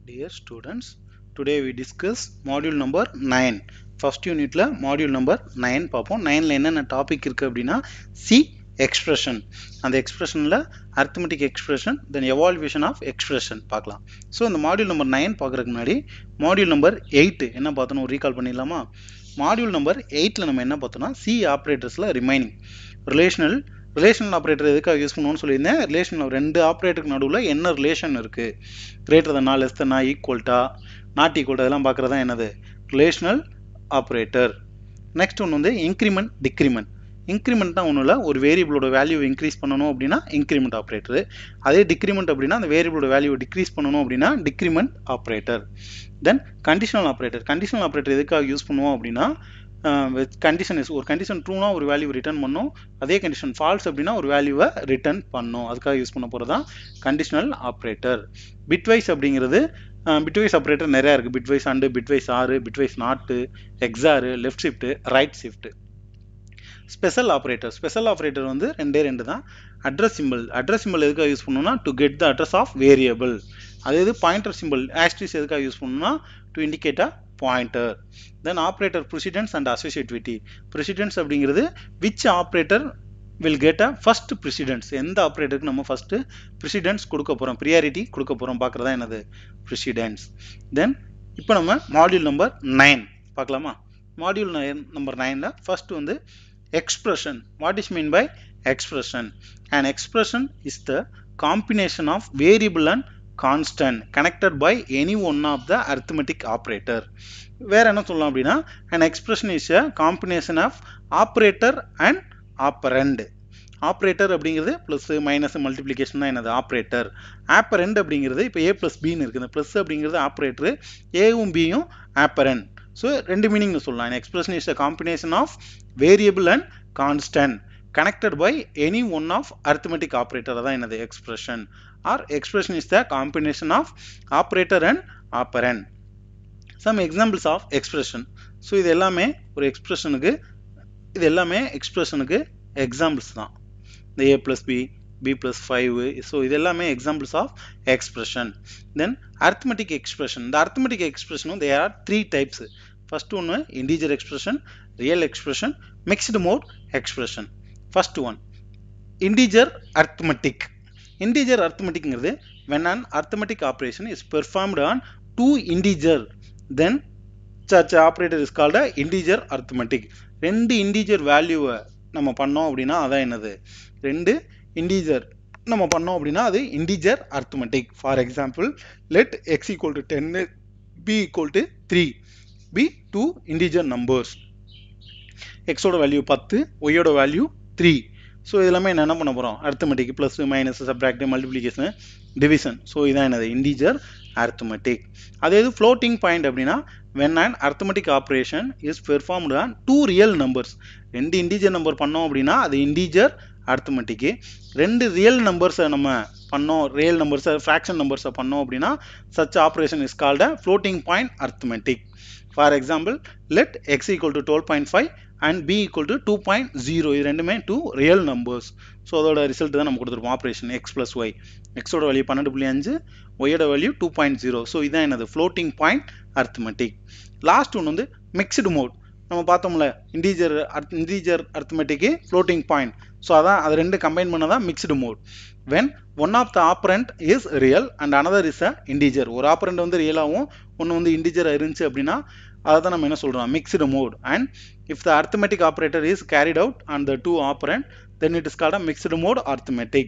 Dear students, today we discuss module number 9. First unit la module number 9 பார்ப்போம். 9 ல என்னென்ன topic இருக்கு அப்படின்னா C expression. அந்த expressionல arithmetic expression, then evaluation of expression பார்க்கலாம். ஸோ இந்த module number 9 பார்க்கறதுக்கு முன்னாடி module number 8 என்ன பார்த்தோம் ஒரு ரீகால் பண்ணிடலாமா? module number 8ல நம்ம என்ன பார்த்தோம்னா C ஆப்ரேட்டர்ஸ்ல ரிமைனிங் ரிலேஷனல் ஆப்ரேட்டர் எதுக்காக யூஸ் பண்ணுவோம்னு சொல்லியிருந்தேன். ரிலேஷன் ரெண்டு ஆப்ரேட்டருக்கு நடுவில் என்ன ரிலேஷன் இருக்கு, கிரேட்டர் தன் லெஸ் தன் ஈக்குவல்ட்டா நாட் ஈக்குவல்ட்டா இதெல்லாம் பார்க்குறது தான் என்னது ரிலேஷனல் ஆப்ரேட்டர். நெக்ஸ்ட் ஒன்று வந்து இன்க்ரிமெண்ட் டிக்ரிமெண்ட். இன்க்ரிமெண்ட்னா ஒன்றும் இல்லை, ஒரு வேரியபிளோட வேல்யூ இன்க்ரீஸ் பண்ணணும் அப்படின்னா இன்க்ரிமெண்ட் ஆப்ரேட்டர். அதே டிக்ரிமெண்ட் அப்படின்னா அந்த வேரியபிளோட வேல்யூ டிக்ரீஸ் பண்ணணும் அப்படின்னா டிக்ரிமெண்ட் ஆப்ரேட்டர். தென் கண்டிஷனல் ஆப்ரேட்டர். கண்டிஷனல் ஆப்ரேட்டர் எதுக்காக யூஸ் பண்ணுவோம் அப்படின்னா கண்டிஷன் ஒரு கண்டிஷன் ட்ரூனா ஒரு வேல்யூ ரிட்டர்ன் பண்ணும், அதே கண்டிஷன் ஃபால்ஸ் அப்படின்னா ஒரு வேல்யூவை ரிட்டர்ன் பண்ணும். அதுக்காக யூஸ் பண்ண போகிறது தான் கண்டிஷனல் ஆப்ரேட்டர். பிட்வைஸ் அப்படிங்கிறது பிட்வைஸ் ஆப்ரேட்டர் நிறையா இருக்குது. Bitwise and, bitwise or, bitwise not, XOR, left shift, right shift. Special operator வந்து ரெண்டு தான். அட்ரஸ் சிம்பிள் எதுக்காக யூஸ் பண்ணணும்னா to get the address of variable. அதே இது பாயிண்டர் சிம்பிள் ஆஸ்ட்ரிஸ் எதுக்காக யூஸ் பண்ணணும்னா to indicate a pointer. Then operator precedence and associativity. Precedence அப்படிங்கிறது which operator will get a first precedence, எந்த ஆப்ரேட்டருக்கு நம்ம ஃபர்ஸ்ட் ப்ரிசிடென்ஸ் கொடுக்க போகிறோம், ப்ரியாரிட்டி கொடுக்க போகிறோம் பார்க்குறதா என்னது ப்ரிசிடென்ஸ். தென் இப்போ நம்ம மாடியூல் நம்பர் 9 பார்க்கலாமா? மாடியூல் நம்பர் 9ல ஃபர்ஸ்ட் வந்து expression. What is mean by expression? An expression is the combination of variable and constant connected by any one of the arithmetic operator. வேற என்ன சொல்லலாம் அப்படின்னா an expression is a combination of operator and operand. Operator அப்படிங்கிறது plus minus multiplication தான் என்னது operator. Operand அப்படிங்கிறது இப்போ ஏ plus பின்னு இருக்குது. இந்த ப்ளஸ் அப்படிங்கிறது ஆப்ரேட்டரு, ஏவும் பியும் ஆப்பரண்ட். ஸோ ரெண்டு மீனிங் சொல்லலாம். an expression is a combination of variable and constant connected by any one of arithmetic operator தான் என்னது expression. or expression is the combination of operator and operand. some examples of expression. So இது எல்லாமே ஒரு எக்ஸ்பிரஷனுக்கு examples தான். இந்த a plus b, b plus 5, so இது எல்லாமே examples of expression. Then arithmetic expression. இந்த arithmetic expression there are 3 types. First ஒன்று integer expression, real expression, mixed mode expression. First one integer arithmetic. Integer அரித்மெட்டிக்ங்கிறது when an arithmetic operation is performed on 2 integer, then such operator is called a integer arithmetic. ரெண்டு integer வேல்யூவை நம்ம பண்ணோம் அப்படின்னா அதான் என்னது ரெண்டு இன்டிஜர் நம்ம பண்ணோம் அப்படின்னா அது integer arithmetic. For example let x equal to 10, b equal to 3, be 2 integer numbers. x ஓட வேல்யூ 10, y ஓட வேல்யூ 3. ஸோ இதெல்லாமே என்ன பண்ண போகிறோம் arithmetic, plus minus subtract multiplication division. So இதான் என்னது இன்டிஜர் அரித்மெட்டிக். அதே இது ஃப்ளோட்டிங் பாயிண்ட் அப்படின்னா when an arithmetic operation is performed on 2 real numbers. ரெண்டு இன்டிஜர் நம்பர் பண்ணோம் அப்படின்னா அது இன்டிஜர் அரித்மெட்டிக். ரெண்டு ரியல் நம்பர்ஸை நம்ம பண்ணோம், ரியல் நம்பர்ஸை ஃப்ராக்ஷன் நம்பர்ஸை பண்ணோம் அப்படின்னா such operation is called a floating point arithmetic. For example, let x equal to 12.5 and b equal to 2.0. இது ரெண்டுமே 2 ரியல் நம்பர்ஸ். ஸோ அதோட ரிசல்ட் தான் நம்ம கொடுத்துருப்போம் ஆப்ரேஷன் x plus y. எக்ஸோட வேல்யூ 12.5, ஒய்யோட வேல்யூ 2.0. ஸோ இதான் என்னது ஃப்ளோட்டிங் பாயிண்ட் அரித்மெட்டிக். லாஸ்ட் ஒன்று வந்து மிக்ஸ்டு மோட். நம்ம பார்த்தோம்ல இன்டிஜர் அரித்மெட்டிக்கு ஃப்ளோட்டிங் பாயிண்ட். ஸோ அதான் அது ரெண்டு கம்பைன் பண்ணதான் mixed mode. when one of the operand is real and another is a integer. ஒரு ஆப்பரண்ட் வந்து ரியலாகவும் ஒன்று வந்து இன்டிஜராக இருந்துச்சு அப்படின்னா அதை தான் நம்ம என்ன சொல்கிறோம் mixed mode. And if the arithmetic operator is carried out on the two operand, then it is called a mixed mode arithmetic.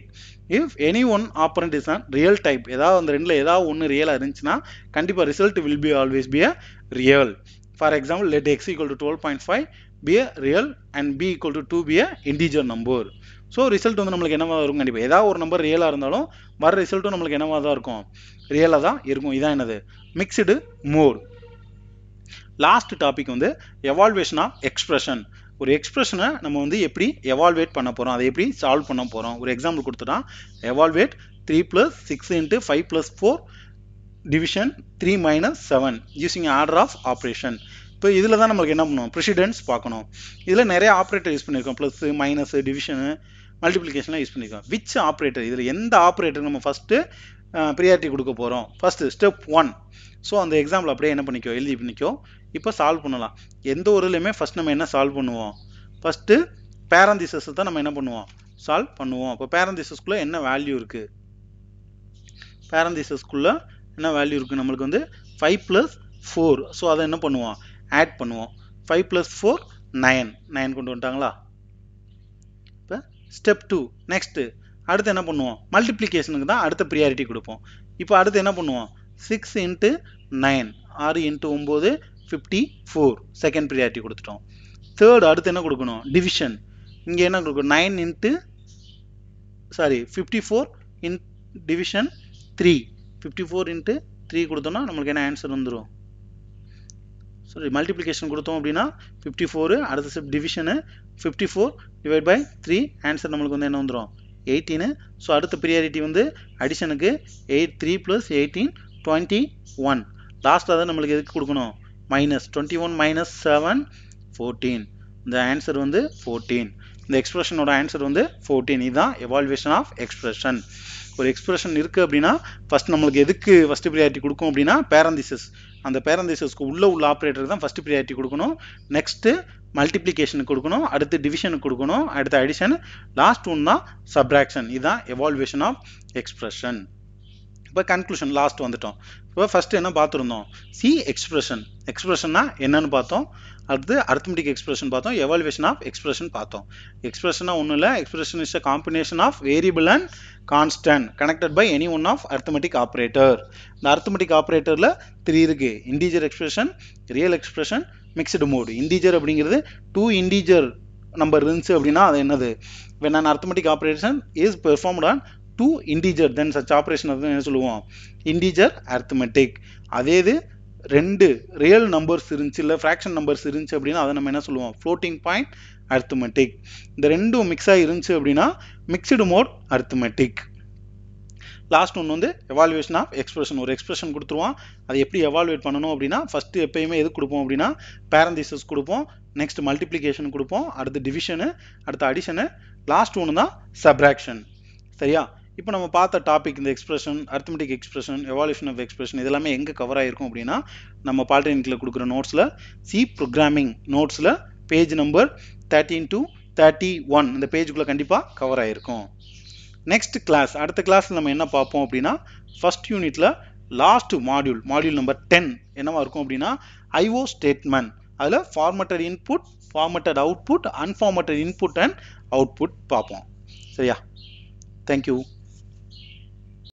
if any one operand is a real type, ஏதாவது அந்த ரெண்டில் ஏதாவது ஒன்று ரியலாக இருந்துச்சுன்னா கண்டிப்பாக result will be always be a real. for example, let x equal to 12.5 be a real and b equal to 2 be a integer number. So result வந்து நம்மளுக்கு என்னவா இருக்கும் கண்டிப்பாக ஏதாவது ஒரு நம்பர் ரியலாக இருந்தாலும் வர ரிசல்ட்டும் நம்மளுக்கு என்னவா தான் இருக்கும் ரியலாக தான் இருக்கும். இதான் என்னது மிக்ஸ்டு மோட். லாஸ்ட் டாபிக் வந்து எவால்வேஷன் ஆஃப் எக்ஸ்பிரஷன். ஒரு எக்ஸ்பிரஷனை நம்ம வந்து எப்படி எவால்வேட் பண்ண போகிறோம், அதை எப்படி சால்வ் பண்ண போகிறோம். ஒரு எக்ஸாம்பிள் கொடுத்துட்டான், evaluate 3 + 6 × 5 + 4 division 3 - 7 using order of operation. இப்போ இதில் தான் நம்மளுக்கு என்ன பண்ணணும் ப்ரிசிடென்ஸ் பார்க்கணும். இதில் நிறைய ஆப்ரேட்டர் யூஸ் பண்ணியிருக்கோம், ப்ளஸ் மைனஸ் டிவிஷனு மல்டிப்ளிகேஷன்லாம் யூஸ் பண்ணியிருக்கோம். விச் ஆப்ரேட்டர், இதில் எந்த ஆப்ரேட்டர் நம்ம ஃபஸ்ட்டு ப்ரியாரிட்டி கொடுக்க போகிறோம். First step 1. ஸோ அந்த எக்ஸாம்பிள் அப்படியே என்ன பண்ணிக்கோ, எழுதி பண்ணிக்கோ. இப்போ சால்வ் பண்ணலாம். எந்த ஒருலையுமே ஃபர்ஸ்ட் நம்ம என்ன சால்வ் பண்ணுவோம், ஃபர்ஸ்ட் பேரந்திசஸ் தான் நம்ம என்ன பண்ணுவோம், சால்வ் பண்ணுவோம். இப்போ பேரந்திசஸ்குள்ள என்ன வேல்யூ இருக்கு, பேரந்திசஸ்குள்ள என்ன வேல்யூ இருக்கு, நம்மளுக்கு வந்து 5 + 4. ஸோ அதை என்ன பண்ணுவோம், ஆட் பண்ணுவோம். 5 + 4 9. 9 கொண்டு வந்துட்டாங்களா. இப்போ ஸ்டெப் 2. நெக்ஸ்ட் அடுத்து என்ன பண்ணுவோம், மல்டிப்ளிகேஷனுக்கு தான் அடுத்த ப்ரியாரிட்டி கொடுப்போம். இப்போ அடுத்து என்ன பண்ணுவோம், 6 × 9, 6 × 9 54, செகண்ட் ப்ரியாரிட்டி கொடுத்துட்டோம். தேர்ட் அடுத்து என்ன கொடுக்கணும், டிவிஷன். இங்கே என்ன கொடுக்கணும், 54 இன் டிவிஷன் 3. 54 × 3 கொடுத்தோம்னா நம்மளுக்கு என்ன ஆன்சர் வந்துடும், சாரி மல்டிப்ளிகேஷன் கொடுத்தோம் அப்படின்னா 54, அடுத்த step division 54 divide by 3, answer நம்மளுக்கு வந்து என்ன வந்துடும் 18. ஸோ அடுத்த ப்ரியாரிட்டி வந்து அடிஷனுக்கு 3 + 18 21. லாஸ்ட்டாக தான் நம்மளுக்கு எதுக்கு கொடுக்கணும், மைனஸ் 21 - 7 14. இந்த ஆன்சர் வந்து 14. இந்த எக்ஸ்பிரஷனோட ஆன்சர் வந்து 14. இதுதான் எவால்வேஷன் ஆஃப் எக்ஸ்பிரஷன். ஒரு எக்ஸ்பிரஷன் இருக்குது அப்படின்னா ஃபர்ஸ்ட் நம்மளுக்கு எதுக்கு ஃபர்ஸ்ட் ப்ரியாரிட்டி கொடுக்கும் அப்படின்னா பேரந்திசஸ். அந்த பேரந்திசஸ்க்கு உள்ள ஆப்ரேட்டருக்கு தான் ஃபர்ஸ்ட் ப்ரியாரிட்டி கொடுக்கணும். நெக்ஸ்ட் மல்டிப்ளிகேஷனுக்கு கொடுக்கணும், அடுத்து டிவிஷனுக்கு கொடுக்கணும், அடுத்து அடிஷன், லாஸ்ட் ஒன் தான் சப்ராக்ஷன். இதுதான் எவால்வேஷன் ஆஃப் எக்ஸ்பிரஷன். இப்போ கன்க்ளூஷன் லாஸ்ட் வந்துட்டோம். இப்போ ஃபர்ஸ்ட் என்ன பார்த்துருந்தோம், சி எக்ஸ்பிரஷன். எக்ஸ்பிரஷன்னா என்னன்னு பார்த்தோம். அடுத்து அரித்மெட்டிக் எக்ஸ்பிரஷன் பார்த்தோம், எவால்வேஷன் ஆஃப் எக்ஸ்பிரஷன் பார்த்தோம். எக்ஸ்பிரஷனா ஒன்றும் இல்லை, expression is a combination of variable and constant connected by any one of arithmetic operator. இந்த அரித்மெட்டிக் ஆப்ரேட்டரில் 3 இருக்கு, integer expression, real expression, mixed mode. Integer அப்படிங்கிறது 2 இண்டீஜர் நம்பர் இருந்துச்சு அப்படின்னா அது என்னது, when an arithmetic operation is performed on 2 integer, then such operation என்ன சொல்லுவோம், இண்டீஜர் அரித்மெட்டிக். அதே இது 2 ரியல் நம்பர்ஸ் இருந்துச்சு இல்லை ஃப்ராக்ஷன் நம்பர்ஸ் இருந்துச்சு அப்படின்னா அதை நம்ம என்ன சொல்லுவோம், ஃப்ளோட்டிங் பாயிண்ட் அரித்மெட்டிக். இந்த ரெண்டும் மிக்ஸ் ஆகி இருந்துச்சு அப்படின்னா மிக்ஸ்டு மோட் அரித்மெட்டிக். லாஸ்ட் ஒன்று வந்து எவால்வேஷன் ஆஃப் எக்ஸ்பிரஷன். ஒரு எக்ஸ்பிரஷன் கொடுத்துருவான், அதை எப்படி எவால்வேட் பண்ணணும் அப்படின்னா ஃபர்ஸ்ட் எப்பயுமே எது கொடுப்போம் அப்படின்னா பேரந்திசஸ் கொடுப்போம், நெக்ஸ்ட் மல்டிப்ளிகேஷன் கொடுப்போம், அடுத்து டிவிஷனு, அடுத்து அடிஷனு, லாஸ்ட் ஒன்று தான் சப்ராக்ஷன். சரியா. இப்போ நம்ம பார்த்த டாபிக் இந்த expression, arithmetic expression, evaluation of expression இதெல்லாமே எங்கே கவர் ஆகிருக்கும் அப்படின்னா நம்ம பாலிடெக்னிக்கில் கொடுக்குற நோட்ஸில், சி ப்ரோக்ராமிங் நோட்ஸில் பேஜ் நம்பர் 13 to 31 இந்த பேஜுக்குள்ளே கண்டிப்பாக கவர் ஆகிருக்கும். நெக்ஸ்ட் கிளாஸ், அடுத்த கிளாஸில் நம்ம என்ன பார்ப்போம் அப்படின்னா ஃபர்ஸ்ட் யூனிட்டில் லாஸ்ட் மாடியூல் நம்பர் 10 என்னவா இருக்கும் அப்படின்னா ஐஓ ஸ்டேட்மெண்ட். அதில் formatted input, formatted output, unformatted input and output பார்ப்போம். சரியா. தேங்க்யூ.